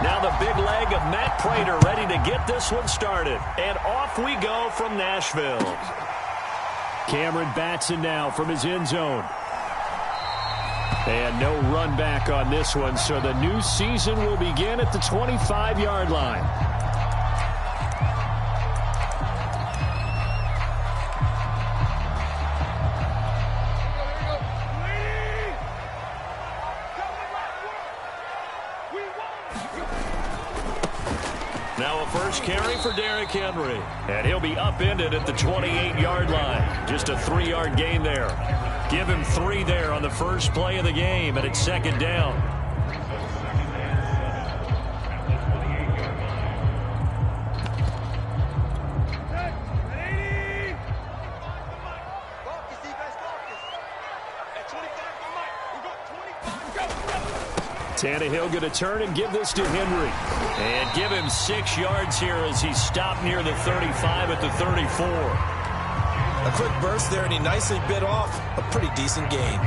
Now the big leg of Matt Prater ready to get this one started. And off we go from Nashville. Cameron Batson now from his end zone. And no run back on this one, so the new season will begin at the 25-yard line. Now a first carry for Derrick Henry. And he'll be upended at the 28-yard line. Just a 3-yard gain there. Give him 3 there on the first play of the game, and it's second down. Tannehill going to turn and give this to Henry. And give him 6 yards here as he stopped near the 35 at the 34. A quick burst there, and he nicely bit off a pretty decent gain.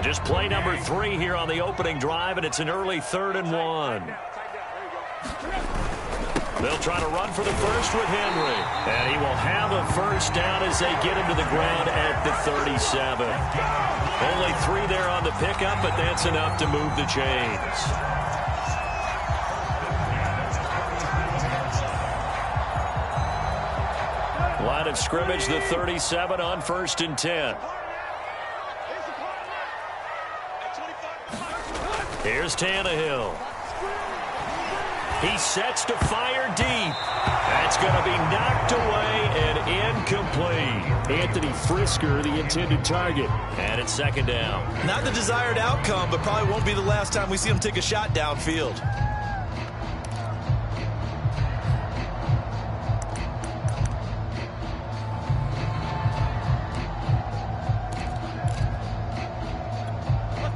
Just play number 3 here on the opening drive, and it's an early 3rd and 1. They'll try to run for the first with Henry. And he will have a first down as they get him to the ground at the 37. Only 3 there on the pickup, but that's enough to move the chains. Line of scrimmage, the 37 on 1st and 10. Here's Tannehill. He sets to fire deep. That's going to be knocked away and incomplete. Anthony Frisker, the intended target. And it's second down. Not the desired outcome, but probably won't be the last time we see him take a shot downfield.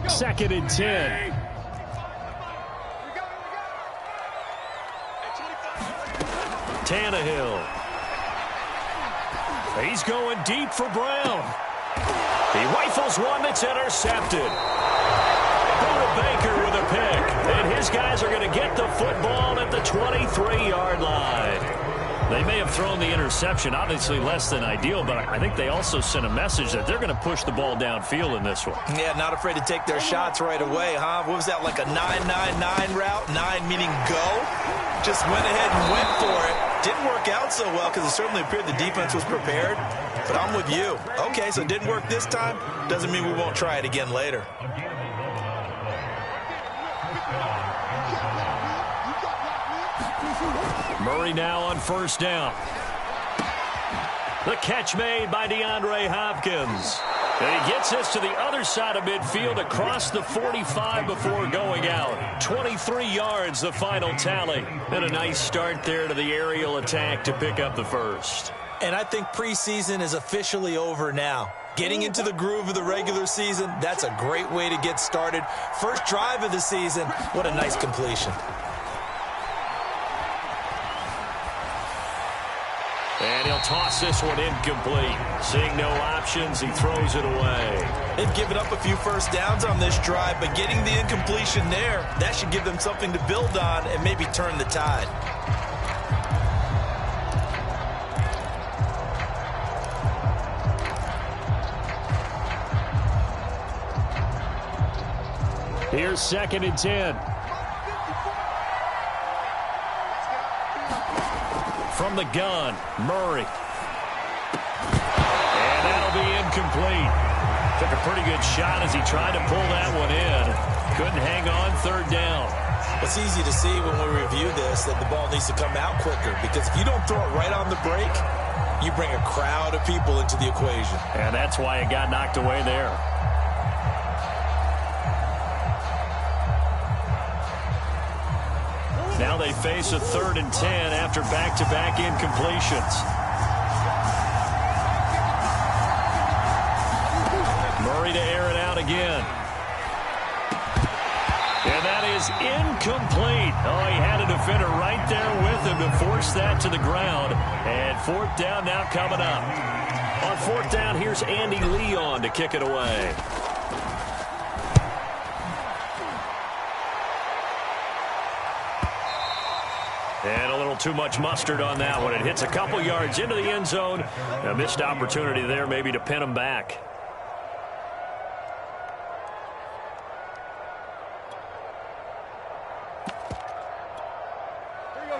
Second and 10. Tannehill. He's going deep for Brown. He rifles one that's intercepted. Buda Baker with a pick. And his guys are going to get the football at the 23-yard line. They may have thrown the interception, obviously less than ideal, but I think they also sent a message that they're going to push the ball downfield in this one. Yeah, not afraid to take their shots right away, huh? What was that, like a 9-9-9 route? 9 meaning go? Just went ahead and went for it. Didn't work out so well because it certainly appeared the defense was prepared. But I'm with you. Okay, so it didn't work this time. Doesn't mean we won't try it again later. Murray now on first down. The catch made by DeAndre Hopkins. And he gets this to the other side of midfield across the 45 before going out. 23 yards, the final tally. And a nice start there to the aerial attack to pick up the first. And I think preseason is officially over now. Getting into the groove of the regular season, that's a great way to get started. First drive of the season, what a nice completion. And he'll toss this one incomplete. Seeing no options, he throws it away. They've given up a few first downs on this drive, but getting the incompletion there, that should give them something to build on and maybe turn the tide. Here's second and 10. From the gun, Murray. And that'll be incomplete. Took a pretty good shot as he tried to pull that one in. Couldn't hang on, third down. It's easy to see when we review this that the ball needs to come out quicker, because if you don't throw it right on the break, you bring a crowd of people into the equation. And that's why it got knocked away there. Now they face a 3rd and 10 after back-to-back incompletions. Murray to air it out again. And that is incomplete. Oh, he had a defender right there with him to force that to the ground. And fourth down now coming up. On fourth down, here's Andy Leon to kick it away. And a little too much mustard on that one. It hits a couple yards into the end zone. A missed opportunity there maybe to pin him back.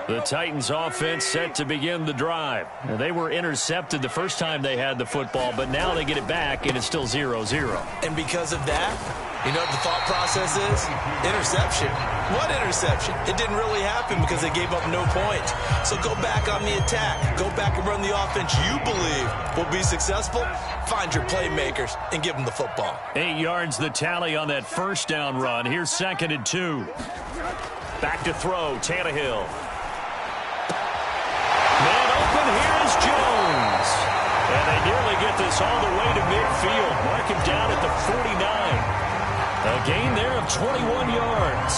The Titans offense set to begin the drive. Now, they were intercepted the first time they had the football, but now they get it back, and it's still 0-0. And because of that, you know what the thought process is? Interception. What interception? It didn't really happen because they gave up no points. So go back on the attack. Go back and run the offense you believe will be successful. Find your playmakers and give them the football. 8 yards the tally on that first down run. Here's 2nd and 2. Back to throw, Tannehill. Man open, here is Jones. And they nearly get this all the way to midfield. Mark him down at the 49. A gain there of 21 yards.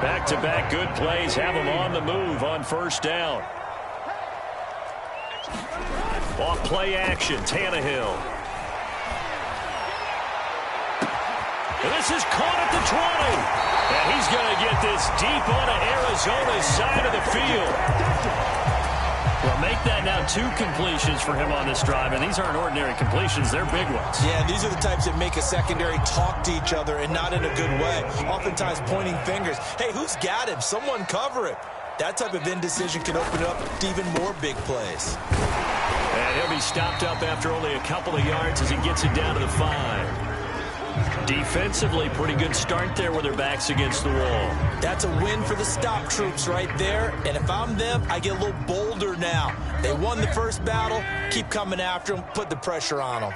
Back-to-back good plays have them on the move on first down. Off play action, Tannehill. And this is caught at the 20. And he's going to get this deep onto Arizona's side of the field. Well, make that now 2 completions for him on this drive. And these aren't ordinary completions. They're big ones. Yeah, these are the types that make a secondary talk to each other and not in a good way. Oftentimes pointing fingers. Hey, who's got him? Someone cover him. That type of indecision can open up to even more big plays. And he'll be stopped up after only a couple of yards as he gets it down to the 5. Defensively, pretty good start there with their backs against the wall. That's a win for the stop troops right there. And if I'm them, I get a little bolder now. They won the first battle. Keep coming after them. Put the pressure on them.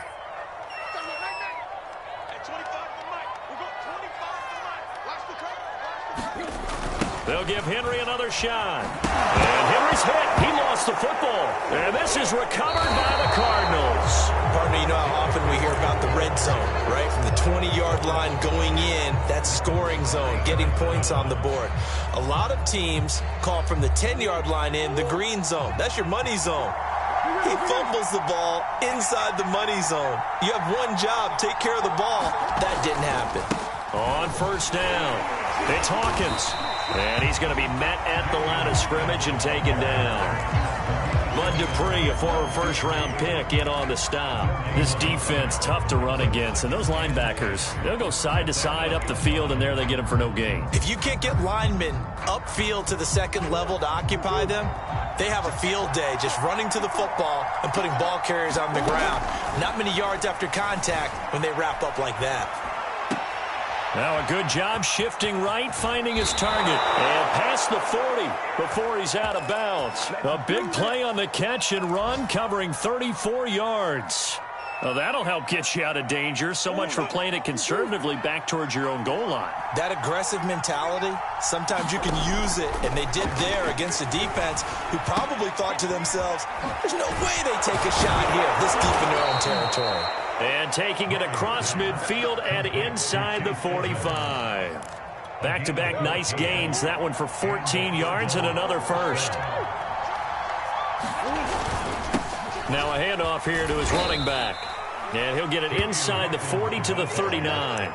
They'll give Henry another shot. And Henry's hit. He lost the football. And this is recovered by the Cardinals. Pardon me, you know how often we hear about the red zone, right? From the 20-yard line going in, that's scoring zone, getting points on the board. A lot of teams call from the 10-yard line in the green zone. That's your money zone. He fumbles the ball inside the money zone. You have one job, take care of the ball. That didn't happen. On first down, it's Hawkins. And he's going to be met at the line of scrimmage and taken down. Bud Dupree, a former first-round pick, in on the stop. This defense, tough to run against. And those linebackers, they'll go side to side up the field, and there they get them for no gain. If you can't get linemen upfield to the second level to occupy them, they have a field day just running to the football and putting ball carriers on the ground. Not many yards after contact when they wrap up like that. Now a good job shifting right, finding his target. And past the 40 before he's out of bounds. A big play on the catch and run, covering 34 yards. Well, that'll help get you out of danger. So much for playing it conservatively back towards your own goal line. That aggressive mentality, sometimes you can use it, and they did there against a defense who probably thought to themselves, there's no way they take a shot here this deep in their own territory. And taking it across midfield and inside the 45. Back-to-back nice gains. That one for 14 yards and another first. Now a handoff here to his running back. And he'll get it inside the 40 to the 39.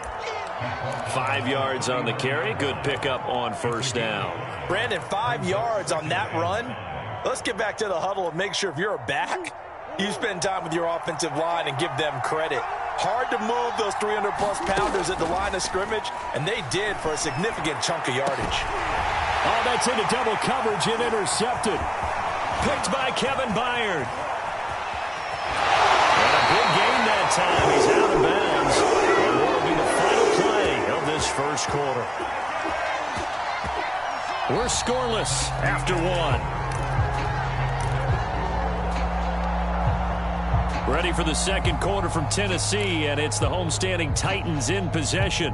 5 yards on the carry. Good pickup on first down. Brandon, 5 yards on that run. Let's get back to the huddle and make sure if you're a back, you spend time with your offensive line and give them credit. Hard to move those 300-plus pounders at the line of scrimmage, and they did for a significant chunk of yardage. Oh, that's into double coverage and intercepted. Picked by Kevin Byard. And a big gain that time. He's out of bounds. And will be the final play of this first quarter. We're scoreless after one. Ready for the second quarter from Tennessee, and it's the homestanding Titans in possession.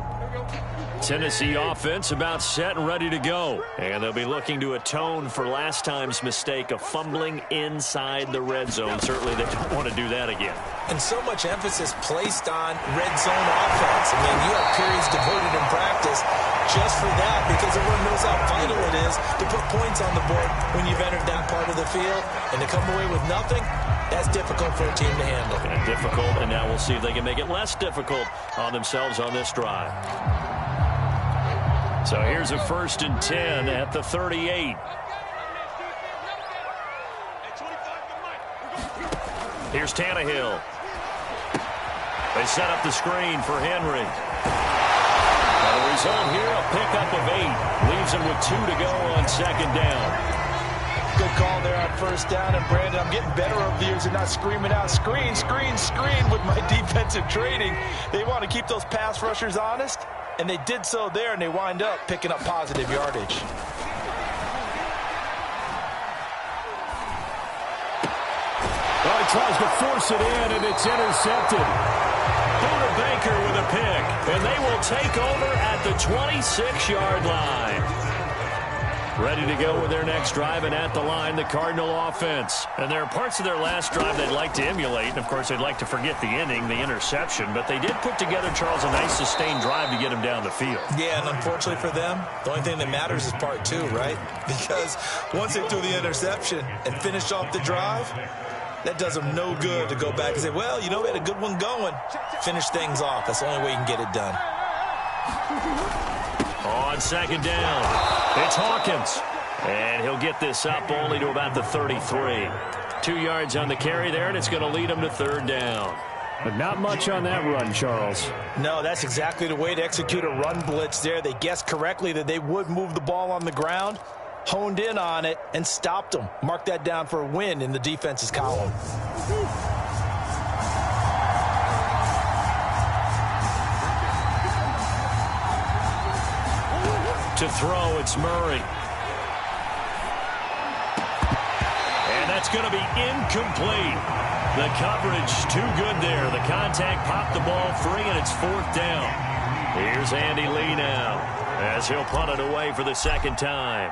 Tennessee offense about set and ready to go. And they'll be looking to atone for last time's mistake of fumbling inside the red zone. Certainly they don't want to do that again. And so much emphasis placed on red zone offense. I mean, you have periods devoted in practice just for that because everyone knows how vital it is to put points on the board when you've entered that part of the field. And to come away with nothing, that's difficult for a team to handle. And difficult, and now we'll see if they can make it less difficult on themselves on this drive. So here's a 1st and 10 at the 38. Here's Tannehill. They set up the screen for Henry. And the result here, a pickup of 8. Leaves him with 2 to go on 2nd down. Good call there on 1st down. And, Brandon, I'm getting better over the years and not screaming out, screen, screen, screen with my defensive training. They want to keep those pass rushers honest, and they did so there, and they wind up picking up positive yardage. Well, he tries to force it in, and it's intercepted. Baker with a pick, and they will take over at the 26-yard line. Ready to go with their next drive, and at the line, the Cardinal offense. And there are parts of their last drive they'd like to emulate, and of course they'd like to forget the inning, the interception, but they did put together, Charles, a nice sustained drive to get him down the field. Yeah, and unfortunately for them, the only thing that matters is part 2, right? Because once they threw the interception and finished off the drive, that does them no good to go back and say, well, you know, we had a good one going. Finish things off. That's the only way you can get it done. On 2nd down, it's Hawkins. And he'll get this up only to about the 33. 2 yards on the carry there, and it's going to lead him to 3rd down. But not much on that run, Charles. No, that's exactly the way to execute a run blitz there. They guessed correctly that they would move the ball on the ground, honed in on it, and stopped them. Mark that down for a win in the defense's column. To throw, it's Murray. And that's going to be incomplete. The coverage too good there. The contact popped the ball free, and it's 4th down. Here's Andy Lee now, as he'll punt it away for the 2nd time.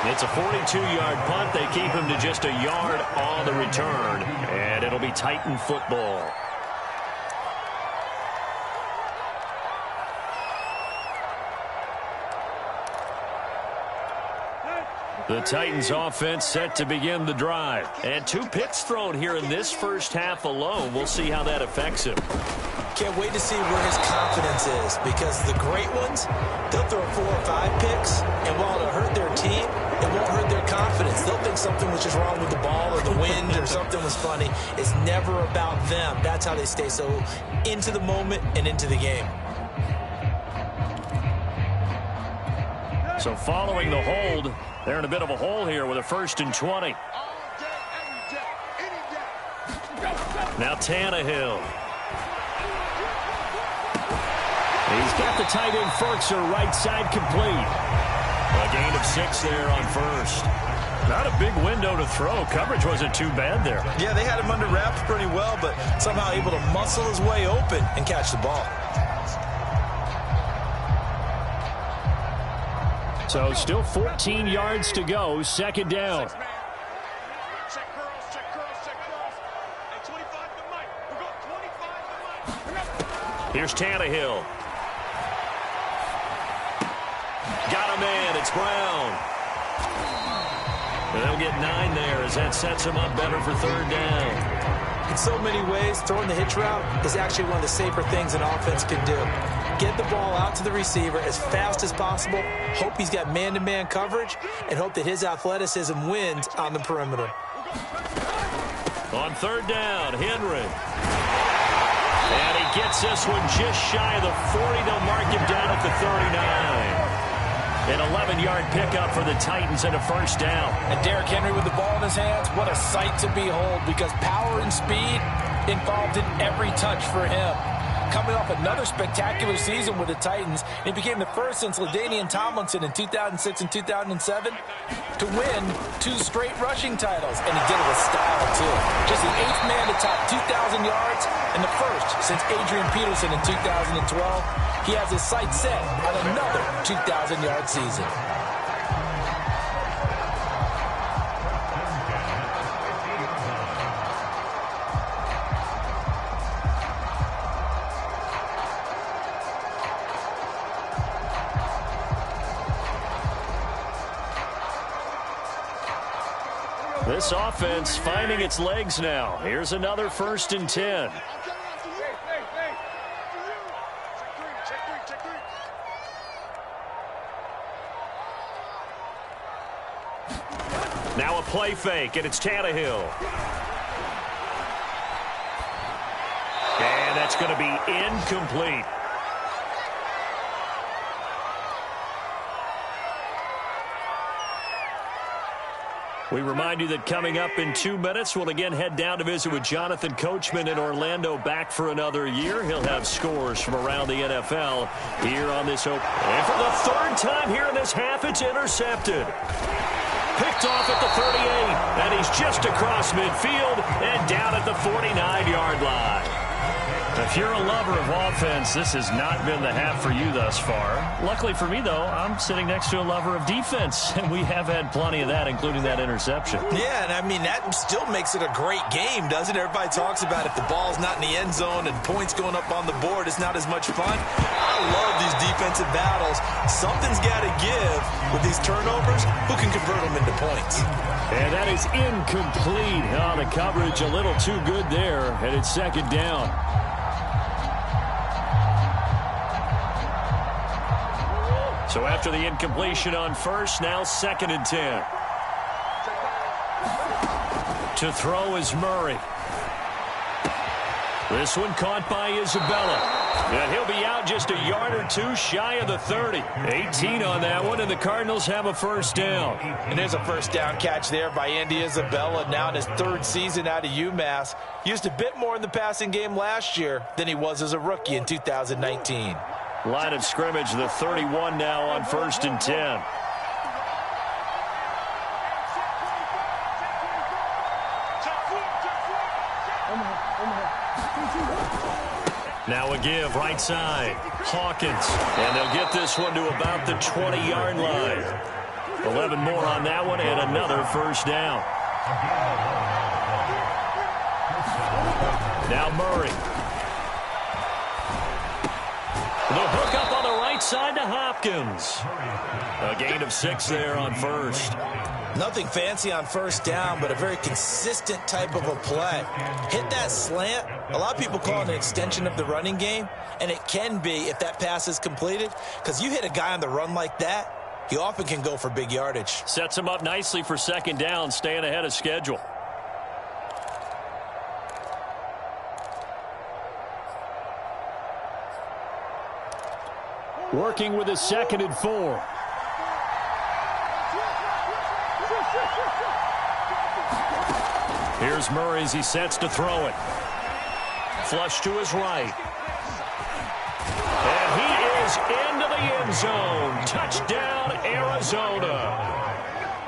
It's a 42-yard punt. They keep him to just a yard on the return, and it'll be Titan football. The Titans offense set to begin the drive. And 2 picks thrown here in this first half alone. We'll see how that affects him. Can't wait to see where his confidence is, because the great ones, they'll throw 4 or 5 picks, and while it'll hurt their team, it won't hurt their confidence. They'll think something was just wrong with the ball or the wind or something was funny. It's never about them. That's how they stay so into the moment and into the game. So following the hold, they're in a bit of a hole here with a 1st and 20. Now Tannehill. He's got the tight end Ferkser right side complete. A gain of 6 there on 1st. Not a big window to throw. Coverage wasn't too bad there. Yeah, they had him under wraps pretty well, but somehow able to muscle his way open and catch the ball. So still 14 yards to go, 2nd down. Here's Tannehill. Got a man, it's Brown. And they'll get 9 there as that sets him up better for 3rd down. In so many ways, throwing the hitch route is actually one of the safer things an offense can do. Get the ball out to the receiver as fast as possible, hope he's got man-to-man coverage, and hope that his athleticism wins on the perimeter. On 3rd down, Henry. And he gets this one just shy of the 40. They'll mark him down at the 39. An 11-yard pickup for the Titans and a 1st down. And Derrick Henry with the ball in his hands, what a sight to behold, because power and speed involved in every touch for him. coming off another spectacular season with the Titans. He became the first since LaDainian Tomlinson in 2006 and 2007 to win 2 straight rushing titles, and he did it with style, too. Just the 8th man to top 2,000 yards and the first since Adrian Peterson in 2012. He has his sights set on another 2,000-yard season. This offense finding its legs now. Here's another 1st and 10. Now a play fake, and it's Tannehill. And that's going to be incomplete. We remind you that coming up in 2 minutes, we'll again head down to visit with Jonathan Coachman in Orlando, back for another year. He'll have scores from around the NFL here on this open. And for the 3rd time here in this half, it's intercepted. Picked off at the 38, and he's just across midfield and down at the 49-yard line. If you're a lover of offense, this has not been the half for you thus far. Luckily for me, though, I'm sitting next to a lover of defense, and we have had plenty of that, including that interception. Yeah, and I mean, that still makes it a great game, doesn't it? Everybody talks about if the ball's not in the end zone and points going up on the board, it's not as much fun. I love these defensive battles. Something's got to give with these turnovers. Who can convert them into points? And that is incomplete. Oh, the coverage a little too good there, and it's 2nd down. So after the incompletion on 1st, now 2nd and 10. To throw is Murray. This one caught by Isabella. And he'll be out just a yard or 2 shy of the 30. 18 on that one, and the Cardinals have a 1st down. And there's a 1st down catch there by Andy Isabella, now in his 3rd season out of UMass. Used a bit more in the passing game last year than he was as a rookie in 2019. Line of scrimmage, the 31 now on 1st and 10. Now a give, right side. Hawkins. And they'll get this one to about the 20-yard line. 11 more on that one, and another 1st down. Now Murray. The hook up on the right side to Hopkins. A gain of 6 there on 1st. Nothing fancy on 1st down, but a very consistent type of a play. Hit that slant. A lot of people call it an extension of the running game, and it can be if that pass is completed, because you hit a guy on the run like that, he often can go for big yardage. Sets him up nicely for 2nd down, staying ahead of schedule. Working with his 2nd and 4. Here's Murray as he sets to throw it. Flush to his right. And he is into the end zone. Touchdown, Arizona.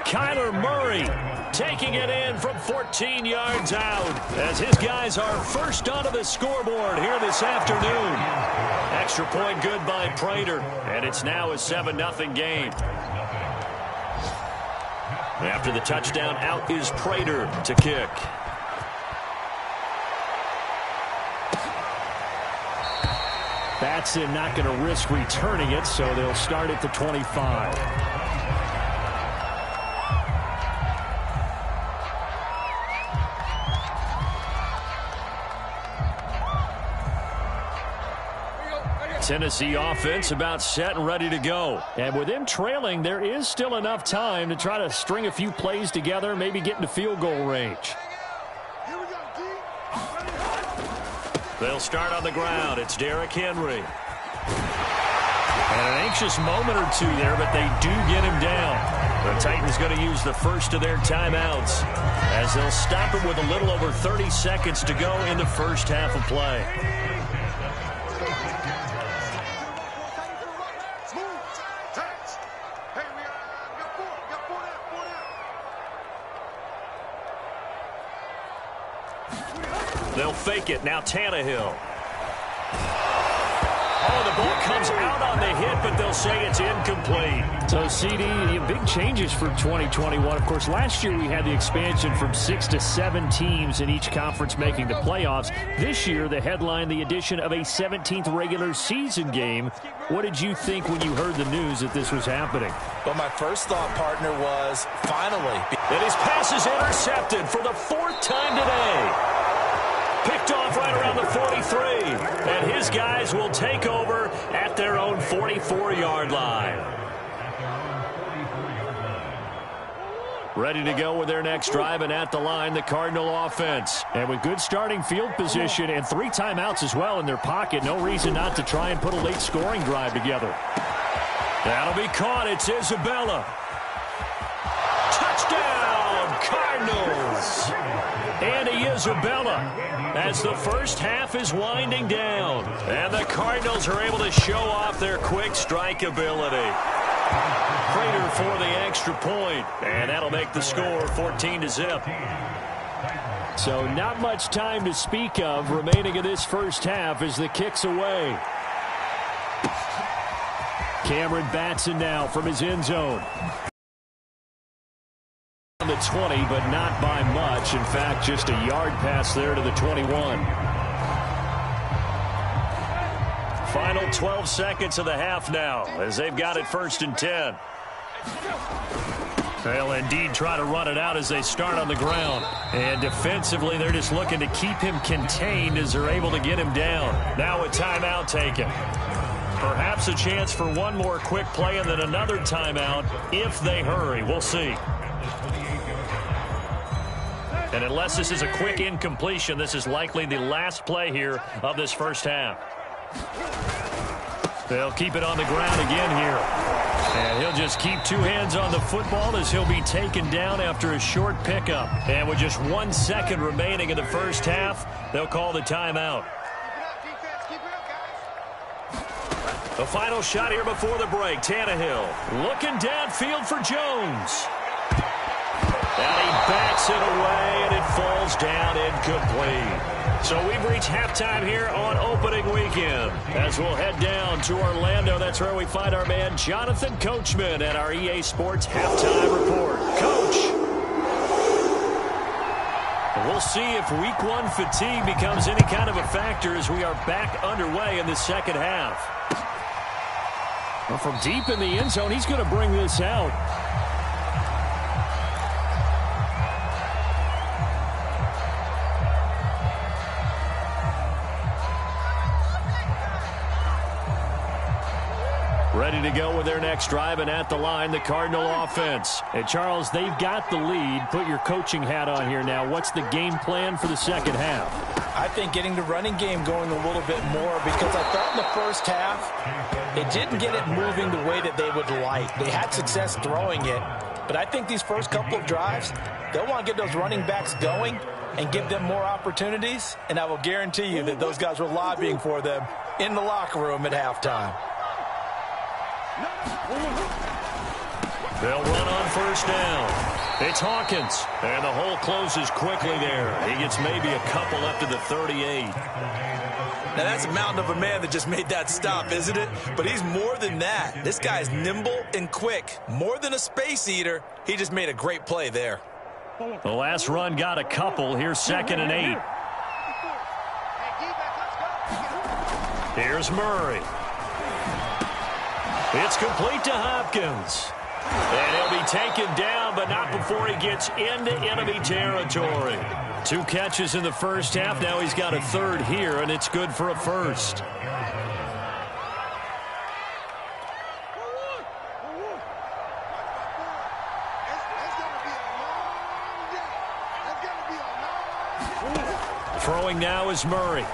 Kyler Murray taking it in from 14 yards out as his guys are first onto the scoreboard here this afternoon. Extra point good by Prater, and it's now a 7-0 game. After the touchdown, out is Prater to kick. Batson not going to risk returning it, so they'll start at the 25. Tennessee offense about set and ready to go. And with them trailing, there is still enough time to try to string a few plays together, maybe get into field goal range. They'll start on the ground. It's Derrick Henry. And an anxious moment or 2 there, but they do get him down. The Titans going to use the first of their timeouts as they'll stop him with a little over 30 seconds to go in the first half of play. They'll fake it. Now Tannehill. Oh, the ball comes out on the hit, but they'll say it's incomplete. So, CD, big changes for 2021. Of course, last year we had the expansion from 6 to 7 teams in each conference making the playoffs. This year, the headline, the addition of a 17th regular season game. What did you think when you heard the news that this was happening? Well, my first thought, partner, was finally. And his pass is intercepted for the 4th time today. Picked off right around the 43. And his guys will take over at their own 44-yard line. Ready to go with their next drive, and at the line, the Cardinal offense. And with good starting field position and 3 timeouts as well in their pocket, no reason not to try and put a late scoring drive together. That'll be caught. It's Isabella. Touchdown, Cardinals. Andy Isabella, as the first half is winding down. And the Cardinals are able to show off their quick strike ability. Prater for the extra point, and that'll make the score 14-0. So not much time to speak of remaining in this first half as the kick's away. Cameron Batson now from his end zone. The 20, but not by much. In fact, just a yard pass there to the 21. Final 12 seconds of the half now as they've got it 1st and 10. They'll indeed try to run it out as they start on the ground. And defensively, they're just looking to keep him contained as they're able to get him down. Now a timeout taken. Perhaps a chance for one more quick play and then another timeout if they hurry. We'll see. And unless this is a quick incompletion, this is likely the last play here of this first half. They'll keep it on the ground again here. And he'll just keep 2 hands on the football as he'll be taken down after a short pickup. And with just 1 second remaining in the first half, they'll call the timeout. The final shot here before the break. Tannehill looking downfield for Jones. And he backs it away, and it falls down incomplete. So we've reached halftime here on opening weekend. As we'll head down to Orlando, that's where we find our man Jonathan Coachman at our EA Sports Halftime Report. Coach. We'll see if Week 1 fatigue becomes any kind of a factor as we are back underway in the second half. Well, from deep in the end zone, he's going to bring this out. Ready to go with their next drive, and at the line, the Cardinal offense. And Charles, they've got the lead. Put your coaching hat on here now. What's the game plan for the second half? I think getting the running game going a little bit more, because I thought in the first half, they didn't get it moving the way that they would like. They had success throwing it, but I think these first couple of drives, they'll want to get those running backs going and give them more opportunities, and I will guarantee you that those guys were lobbying for them in the locker room at halftime. They'll run on first down. It's Hawkins, and the hole closes quickly there. He gets maybe a couple up to the 38. Now, that's a mountain of a man that just made that stop, isn't it? But he's more than that. This guy's nimble and quick. More than a space eater, he just made a great play there. The last run got a couple. Here's 2nd and 8. Here's Murray. It's complete to Hopkins. And he'll be taken down, but not before he gets into enemy territory. 2 catches in the first half. Now he's got a 3rd here, and it's good for a 1st. Throwing now is Murray.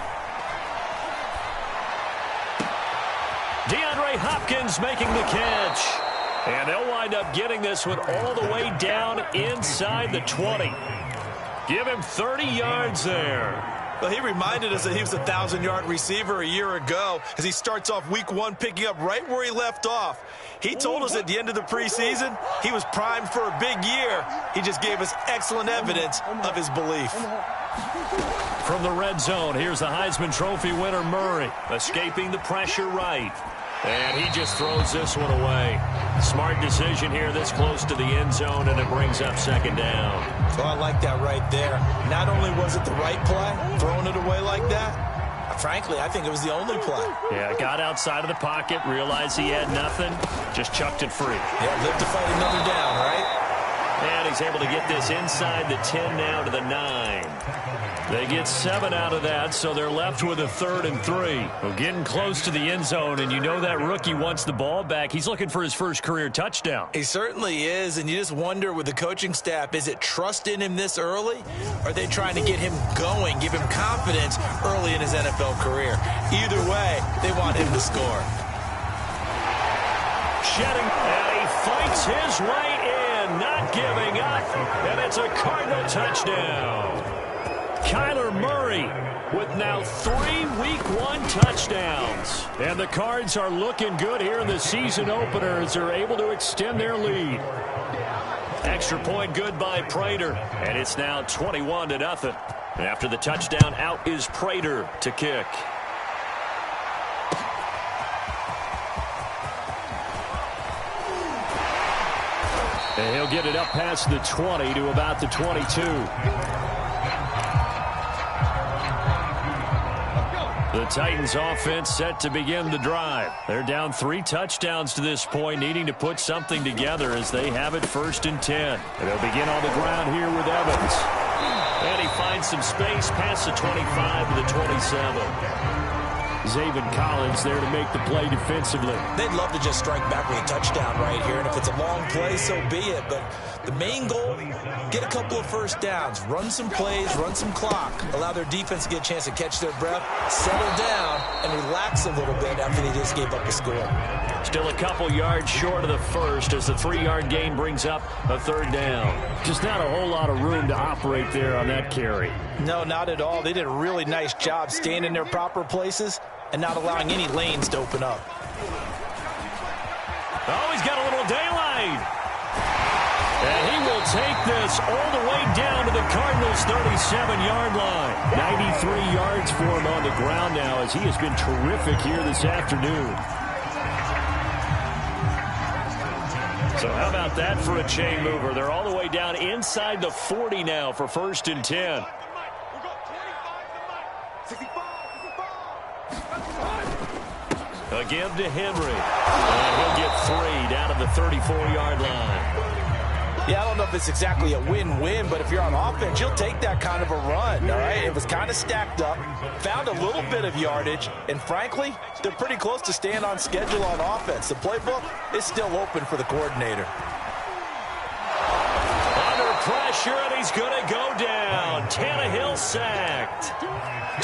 DeAndre Hopkins making the catch. And they'll wind up getting this one all the way down inside the 20. Give him 30 yards there. Well, he reminded us that he was a 1,000-yard receiver a year ago as he starts off week 1 picking up right where he left off. He told us at the end of the preseason he was primed for a big year. He just gave us excellent evidence of his belief. From the red zone, here's the Heisman Trophy winner Murray, escaping the pressure right. And he just throws this one away. Smart decision here this close to the end zone, and it brings up second down. So I like that right there. Not only was it the right play, throwing it away like that, frankly, I think it was the only play. Yeah, got outside of the pocket, realized he had nothing, just chucked it free. Yeah, live to fight another down, right? And he's able to get this inside the 10 now to the 9. They get 7 out of that, so they're left with a 3rd and 3. Well, getting close to the end zone, and you know that rookie wants the ball back. He's looking for his first career touchdown. He certainly is, and you just wonder with the coaching staff, is it trust in him this early? Or are they trying to get him going, give him confidence early in his NFL career? Either way, they want him to score. Shedding, and he fights his way in, not giving up, and it's a Cardinal touchdown. Kyler Murray with now 3 Week 1 touchdowns. And the Cards are looking good here in the season opener as they're able to extend their lead. Extra point good by Prater, and it's now 21-0. After the touchdown, out is Prater to kick. And he'll get it up past the 20 to about the 22. The Titans offense set to begin the drive. They're down 3 touchdowns to this point, needing to put something together as they have it 1st and 10. And they'll begin on the ground here with Evans. And he finds some space past the 25 to the 27. Zaven Collins there to make the play defensively. They'd love to just strike back with a touchdown right here, and if it's a long play, so be it. But the main goal, get a couple of first downs, run some plays, run some clock, allow their defense to get a chance to catch their breath, settle down, and relax a little bit after they just gave up a score. Still a couple yards short of the first as the 3-yard gain brings up a 3rd down. Just not a whole lot of room to operate there on that carry. No, not at all. They did a really nice job staying in their proper places and not allowing any lanes to open up. Oh, he's got a little daylight. And he will take this all the way down to the Cardinals' 37-yard line. 93 yards for him on the ground now as he has been terrific here this afternoon. So how about that for a chain mover? They're all the way down inside the 40 now for 1st and 10. A give to Henry. And he'll get 3 down to the 34-yard line. Yeah, I don't know if it's exactly a win-win, but if you're on offense, you'll take that kind of a run, all right? It was kind of stacked up, found a little bit of yardage, and frankly, they're pretty close to staying on schedule on offense. The playbook is still open for the coordinator. Under pressure, and he's going to go down. Tannehill sacked.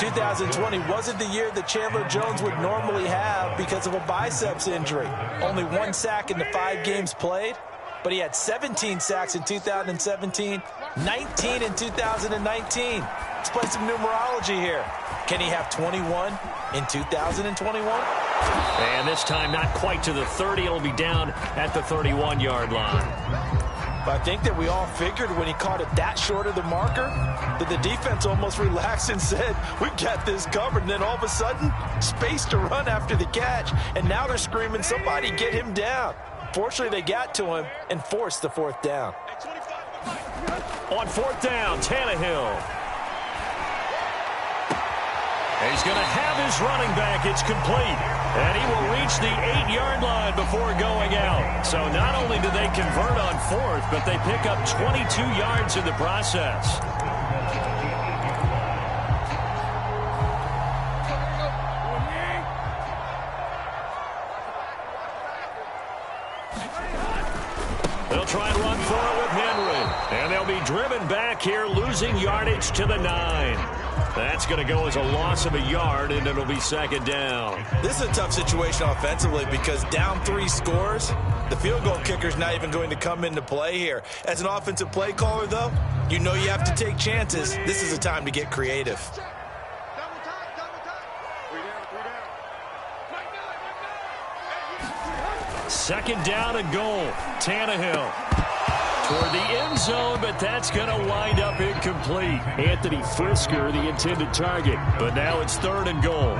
2020 wasn't the year that Chandler Jones would normally have because of a biceps injury. Only 1 sack in the 5 games played. But he had 17 sacks in 2017, 19 in 2019. Let's play some numerology here. Can he have 21 in 2021? And this time not quite to the 30. It'll be down at the 31-yard line. But I think that we all figured when he caught it that short of the marker that the defense almost relaxed and said, we got this covered. And then all of a sudden, space to run after the catch. And now they're screaming, somebody get him down. Fortunately, they got to him and forced the 4th down. On 4th down, Tannehill. He's going to have his running back. It's complete. And he will reach the 8-yard line before going out. So not only do they convert on 4th, but they pick up 22 yards in the process. They'll try and run for it with Henry. And they'll be driven back here, losing yardage to the 9. That's going to go as a loss of a yard, and it'll be 2nd down. This is a tough situation offensively because down 3 scores, the field goal kicker's not even going to come into play here. As an offensive play caller, though, you know you have to take chances. This is a time to get creative. second down and goal. Tannehill toward the end zone, but that's going to wind up incomplete. Anthony Frisker, the intended target, but now it's third and goal.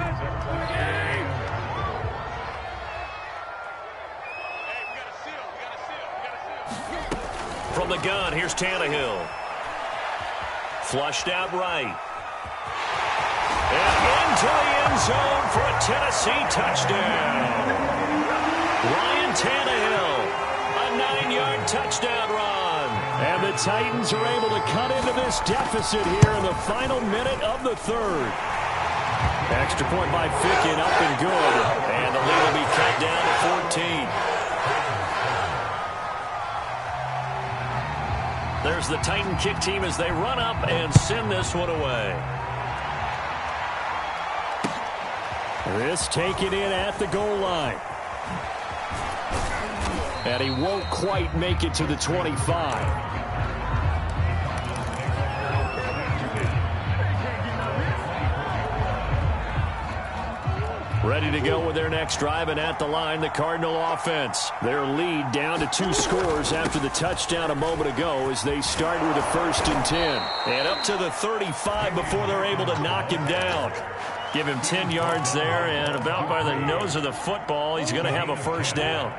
From the gun, here's Tannehill. Flushed out right. And into the end zone for a Tennessee touchdown. Ryan Tannehill, a 9-yard touchdown run. And the Titans are able to cut into this deficit here in the final minute of the third. Extra point by Ficken, up and good. And the lead will be cut down to 14. There's the Titan kick team as they run up and send this one away. This taken in at the goal line. And he won't quite make it to the 25. Ready to go with their next drive, and at the line, the Cardinal offense. Their lead down to 2 scores after the touchdown a moment ago as they start with a 1st and 10. And up to the 35 before they're able to knock him down. Give him 10 yards there, and about by the nose of the football, he's going to have a first down.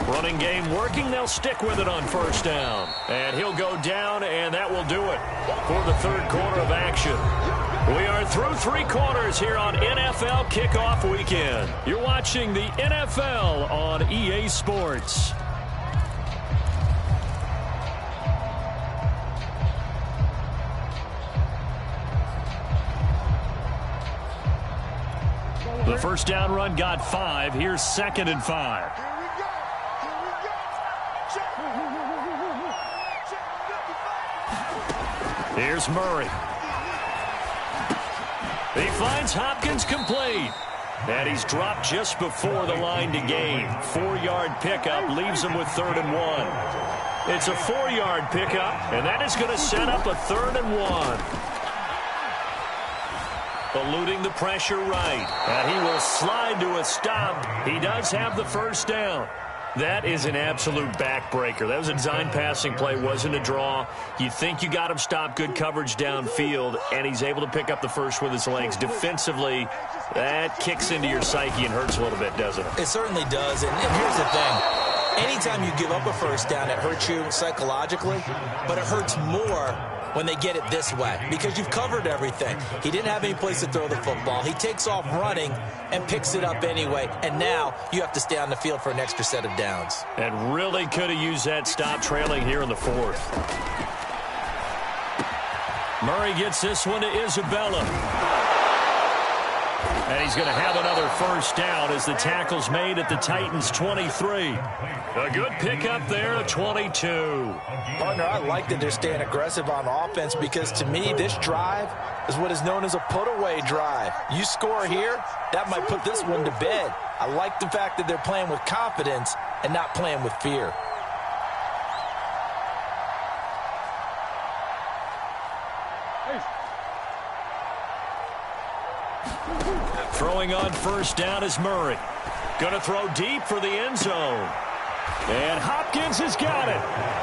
Running game working. They'll stick with it on first down. And he'll go down, and that will do it for the third quarter of action. We are through 3 quarters here on NFL Kickoff Weekend. You're watching the NFL on EA Sports. The first down run got 5. Here's 2nd and 5. Here's Murray. He finds Hopkins complete. And he's dropped just before the line to gain. 4-yard pickup leaves him with 3rd and 1. It's a 4-yard pickup, and that is going to set up a 3rd and 1. Eluding the pressure right. And he will slide to a stop. He does have the first down. That is an absolute backbreaker. That was a design passing play, wasn't a draw. You think you got him stopped, good coverage downfield, and he's able to pick up the first with his legs. Defensively, that kicks into your psyche and hurts a little bit, doesn't it? It certainly does, and here's the thing. Anytime you give up a first down, it hurts you psychologically, but it hurts more when they get it this way because you've covered everything. He didn't have any place to throw the football. He takes off running and picks it up anyway, and now you have to stay on the field for an extra set of downs. And really could have used that stop trailing here in the 4th. Murray gets this one to Isabella. And he's going to have another first down as the tackle's made at the Titans' 23. A good pickup there at 22. Partner, I like that they're staying aggressive on offense because to me this drive is what is known as a put-away drive. You score here, that might put this one to bed. I like the fact that they're playing with confidence and not playing with fear. Throwing on first down is Murray. Going to throw deep for the end zone. And Hopkins has got it.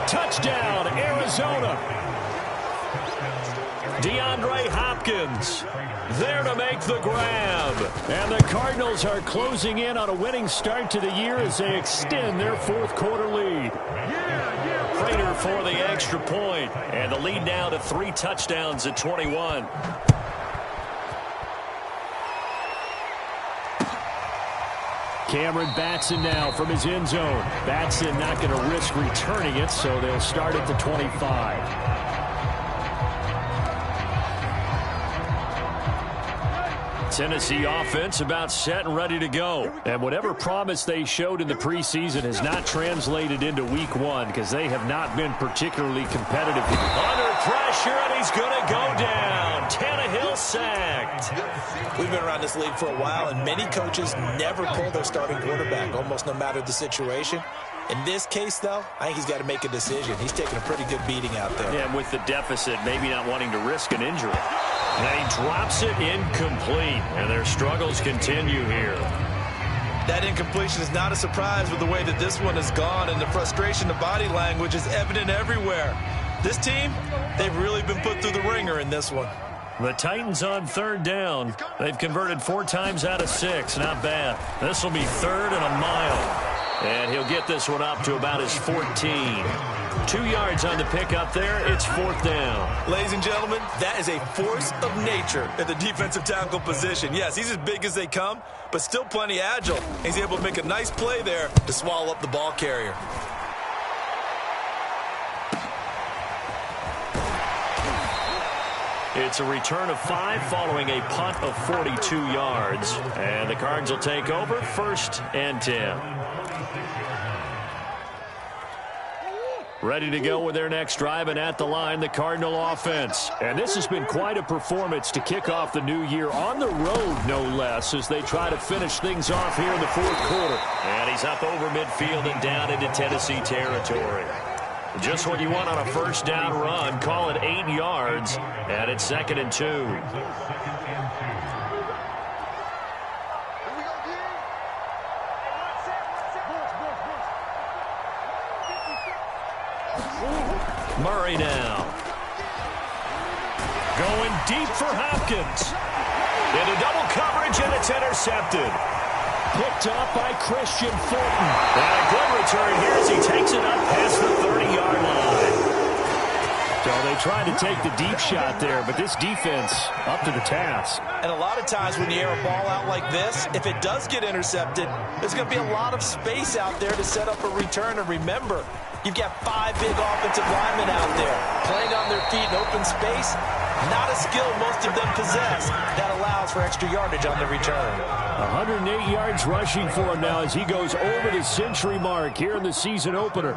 Touchdown, Arizona. DeAndre Hopkins there to make the grab. And the Cardinals are closing in on a winning start to the year as they extend their 4th quarter lead. Prater for the extra point. And the lead now to 3 touchdowns at 21. Cameron Batson now from his end zone. Batson not going to risk returning it, so they'll start at the 25. Tennessee offense about set and ready to go. And whatever promise they showed in the preseason has not translated into week 1 because they have not been particularly competitive. Under pressure, and he's going to go down. Tannehill sacked. We've been around this league for a while, and many coaches never pull their starting quarterback, almost no matter the situation. In this case, though, I think he's got to make a decision. He's taking a pretty good beating out there. Yeah, with the deficit, maybe not wanting to risk an injury. And he drops it incomplete, and their struggles continue here. That incompletion is not a surprise with the way that this one has gone, and the frustration, the body language is evident everywhere. This team, they've really been put through the ringer in this one. The Titans on third down. They've converted 4 times out of 6. Not bad. This will be 3rd and a mile. And he'll get this one up to about his 14. 2 yards on the pickup there. It's 4th down. Ladies and gentlemen, that is a force of nature at the defensive tackle position. Yes, he's as big as they come, but still plenty agile. He's able to make a nice play there to swallow up the ball carrier. It's a return of 5 following a punt of 42 yards. And the Cards will take over 1st and 10. Ready to go with their next drive, and at the line, the Cardinal offense. And this has been quite a performance to kick off the new year on the road, no less, as they try to finish things off here in the 4th quarter. And he's up over midfield and down into Tennessee territory. Just what you want on a 1st down run. Call it 8 yards, and it's 2nd and 2. Murray now. Going deep for Hopkins. Into double coverage, and it's intercepted. Picked up by Christian Fulton. And a good return here as he takes it up past the 30-yard line. So they tried to take the deep shot there, but this defense up to the task. And a lot of times when you air a ball out like this, if it does get intercepted, there's going to be a lot of space out there to set up a return. And remember, you've got 5 big offensive linemen out there playing on their feet in open space. Not a skill most of them possess that allows for extra yardage on the return. 108 yards rushing for him now as he goes over the century mark here in the season opener.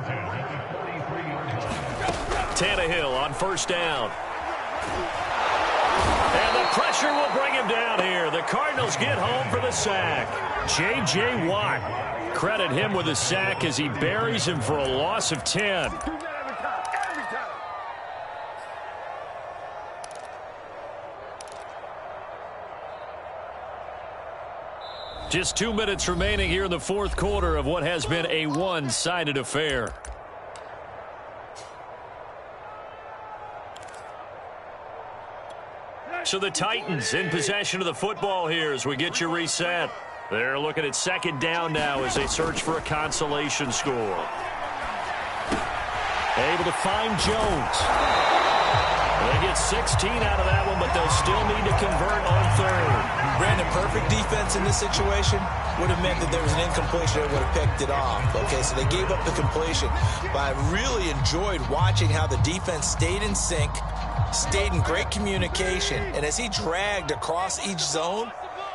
Tannehill on 1st down. And the pressure will bring him down here. The Cardinals get home for the sack. J.J. Watt. Credit him with a sack as he buries him for a loss of 10. Just 2 minutes remaining here in the 4th quarter of what has been a one-sided affair. So the Titans in possession of the football here as we get you reset. They're looking at 2nd down now as they search for a consolation score. Able to find Jones. They get 16 out of that one, but they'll still need to convert on 3rd. Brandon, perfect defense in this situation would have meant that there was an incompletion that would have picked it off. Okay, so they gave up the completion. But I really enjoyed watching how the defense stayed in sync, stayed in great communication, and as he dragged across each zone,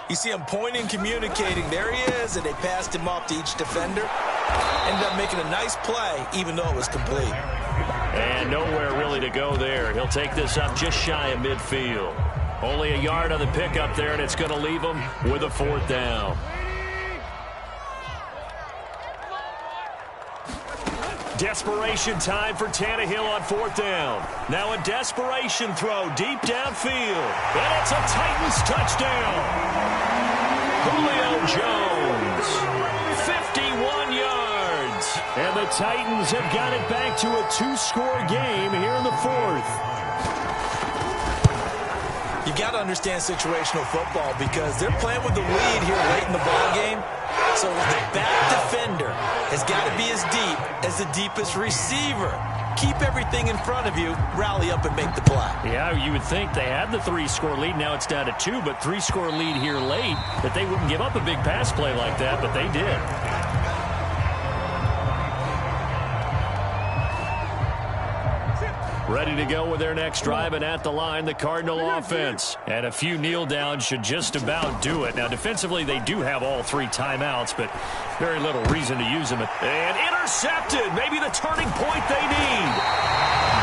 you see him pointing, communicating. There he is, and they passed him off to each defender. Ended up making a nice play, even though it was complete. And nowhere really to go there. He'll take this up just shy of midfield. Only a yard on the pickup there, and it's going to leave him with a 4th down. Desperation time for Tannehill on 4th down. Now a desperation throw deep downfield. And it's a Titans touchdown. Julio Jones, 51 yards. And the Titans have got it back to a 2-score game here in the 4th. You got to understand situational football because they're playing with the lead here late in the ball game. So the back defender has got to be as deep as the deepest receiver. Keep everything in front of you, rally up and make the play. Yeah, you would think they had the 3-score lead. Now it's down to 2, but 3-score lead here late, that they wouldn't give up a big pass play like that, but they did. Ready to go with their next drive, and at the line, the Cardinal offense. And a few kneel downs should just about do it. Now, defensively, they do have all 3 timeouts, but very little reason to use them. And intercepted. Maybe the turning point they need.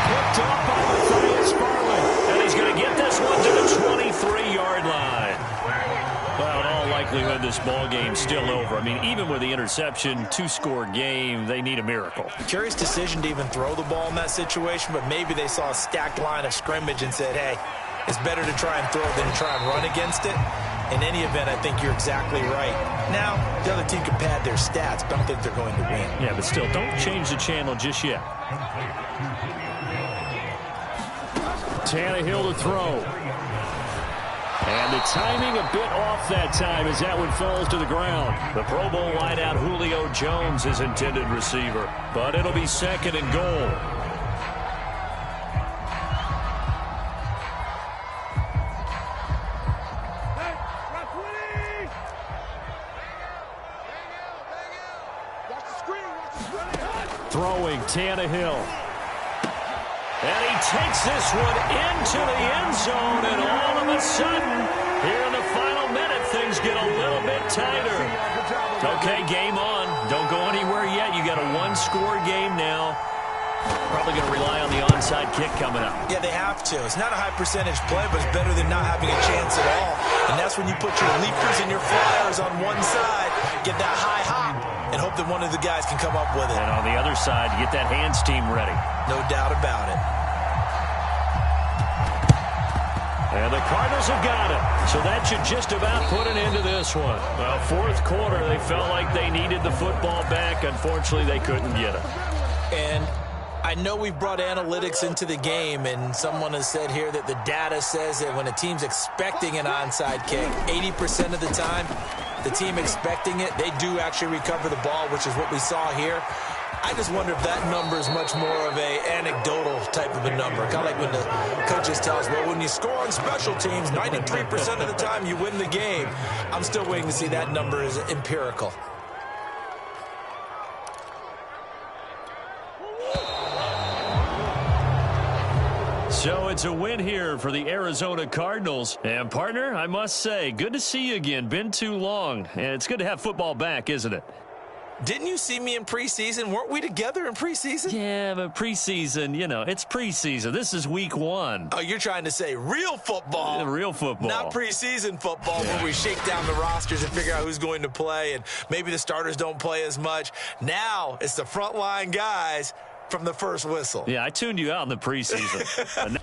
Picked up by Matthias Farley. And he's going to get this one to the 23-yard line. Well, in all likelihood, this ball game's still over. I mean, even with the interception, 2-score game, they need a miracle. Curious decision to even throw the ball in that situation, but maybe they saw a stacked line of scrimmage and said, hey, It's better to try and throw it than to try and run against it. In any event, I think you're exactly right. Now, the other team can pad their stats, but I don't think they're going to win. Yeah, but still, don't change the channel just yet. Tannehill to throw. And the timing a bit off that time as that one falls to the ground. The Pro Bowl wideout Julio Jones is intended receiver, but it'll be 2nd and goal. Throwing Tannehill. And he takes this one into the end zone, and all of a sudden, here in the final minute, things get a little bit tighter. Okay, game on. Don't go anywhere yet. You got a one-score game now. Probably going to rely on the onside kick coming up. Yeah, they have to. It's not a high-percentage play, but it's better than not having a chance at all. And that's when you put your leapers and your flyers on one side, get that high hop, and hope that one of the guys can come up with it. And on the other side, get that hands team ready. No doubt about it. And the Cardinals have got it. So that should just about put an end to this one. Well, 4th quarter, they felt like they needed the football back. Unfortunately, they couldn't get it. And I know we've brought analytics into the game, and someone has said here that the data says that when a team's expecting an onside kick, 80% of the time, the team expecting it, they do actually recover the ball, which is what we saw here. I just wonder if that number is much more of a anecdotal type of a number. Kind of like when the coaches tell us, well, when you score on special teams, 93% of the time you win the game. I'm still waiting to see that number is empirical. So it's a win here for the Arizona Cardinals. And, partner, I must say, good to see you again. Been too long. And it's good to have football back, isn't it? Didn't you see me in preseason? Weren't we together in preseason? Yeah, but preseason, you know, it's preseason. This is week 1. Oh, you're trying to say real football. Yeah, real football. Not preseason football where we shake down the rosters and figure out who's going to play, and maybe the starters don't play as much. Now it's the frontline guys from the first whistle. Yeah, I tuned you out in the preseason.